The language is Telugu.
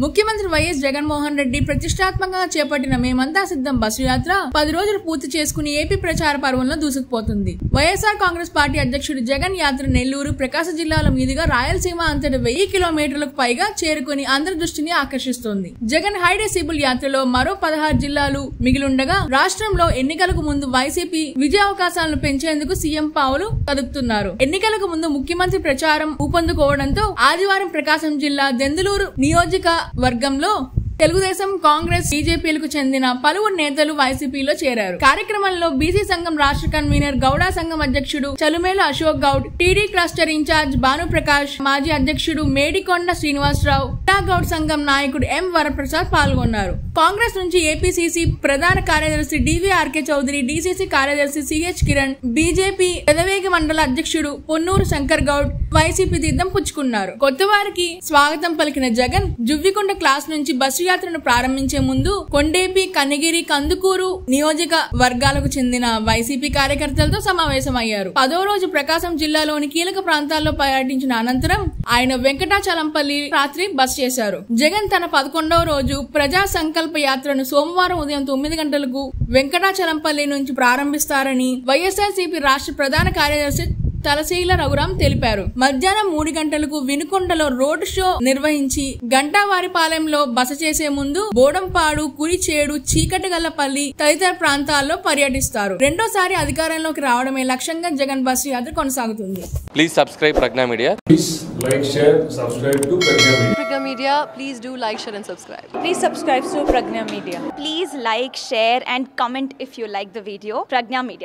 ముఖ్యమంత్రి వైఎస్ జగన్మోహన్ రెడ్డి ప్రతిష్టాత్మకంగా చేపట్టిన మేమంతా సిద్ధం బస్సు యాత్ర 10 రోజులు పూర్తి చేసుకుని ఏపీ ప్రచార పర్వంలో దూసుకుపోతుంది. వైఎస్ఆర్ కాంగ్రెస్ పార్టీ అధ్యక్షుడు జగన్ యాత్ర నెల్లూరు, ప్రకాశం జిల్లాల మీదుగా రాయలసీమ అంతటి 1000 కిలోమీటర్లకు పైగా చేరుకుని అందరి దృష్టిని ఆకర్షిస్తోంది. జగన్ హైడెసిబుల్ యాత్రలో మరో 16 జిల్లాలు మిగిలుండగా రాష్ట్రంలో ఎన్నికలకు ముందు వైసీపీ విజయావకాశాలను పెంచేందుకు సీఎం పావులు కదుపుతున్నారు. ఎన్నికలకు ముందు ముఖ్యమంత్రి ప్రచారం ఊపందుకోవడంతో ఆదివారం ప్రకాశం జిల్లా దెందులూరు నియోజకవర్గంలో తెలుగుదేశం, కాంగ్రెస్, బీజేపీలకు చెందిన పలువురు నేతలు వైసీపీలో చేరారు. కార్యక్రమంలో బీసీ సంఘం రాష్ట్ర కన్వీనర్, గౌడ సంఘం అధ్యక్షుడు Chalumelu Ashok Goud, TD cluster incharge Bhanuprakash, మాజీ అధ్యక్షుడు మేడికొండ శ్రీనివాసరావు, గౌడ్ సంఘం నాయకుడు ఎం వరప్రసాద్ పాల్గొన్నారు. కాంగ్రెస్ నుంచి ఏపీసీసీ ప్రధాన కార్యదర్శి డివిఆర్కే చౌదరి, డీసీసీ కార్యదర్శి సిహెచ్ కిరణ్, బీజేపీ పెదవేగి మండల అధ్యక్షుడు పొన్నూరు శంకర్ గౌడ్ వైసీపీ తీర్థం పుచ్చుకున్నారు. కొత్త వారికి స్వాగతం పలికిన జగన్ జువ్వికొండ క్లాస్ నుంచి బస్సు యాత్రను ప్రారంభించే ముందు కొండేపి, కనిగిరి, కందుకూరు నియోజకవర్గాలకు చెందిన వైసీపీ కార్యకర్తలతో సమావేశమయ్యారు. 10వ రోజు ప్రకాశం జిల్లాలోని కీలక ప్రాంతాల్లో పర్యటించిన అనంతరం ఆయన వెంకటాచలంపల్లి రాత్రి బస చేశారు. జగన్ తన 11వ రోజు ప్రజా సంకల్ప యాత్రను సోమవారం ఉదయం 9 గంటలకు వెంకటాచలంపల్లి నుంచి ప్రారంభిస్తారని వైఎస్ఆర్సీపీ రాష్ట్ర ప్రధాన కార్యదర్శి తలశీల రఘురాం తెలిపారు. మధ్యాహ్నం 3 గంటలకు వినుకొండలో రోడ్ షో నిర్వహించి గంటావారిపాలెంలో బస చేసే ముందు బోడంపాడు, కురిచేడు, చీకటిగల్లపల్లి తదితర ప్రాంతాల్లో పర్యటిస్తారు. రెండోసారి అధికారంలోకి రావడమే లక్ష్యంగా జగన్ బస్సు యాత్ర కొనసాగుతుంది. Please subscribe Pragna Media. Please like, share, subscribe to Pragna Media. Pragna Media, please do like, share and subscribe. Please subscribe to Pragna Media. Please like, share and comment if you like the video. Pragna Media.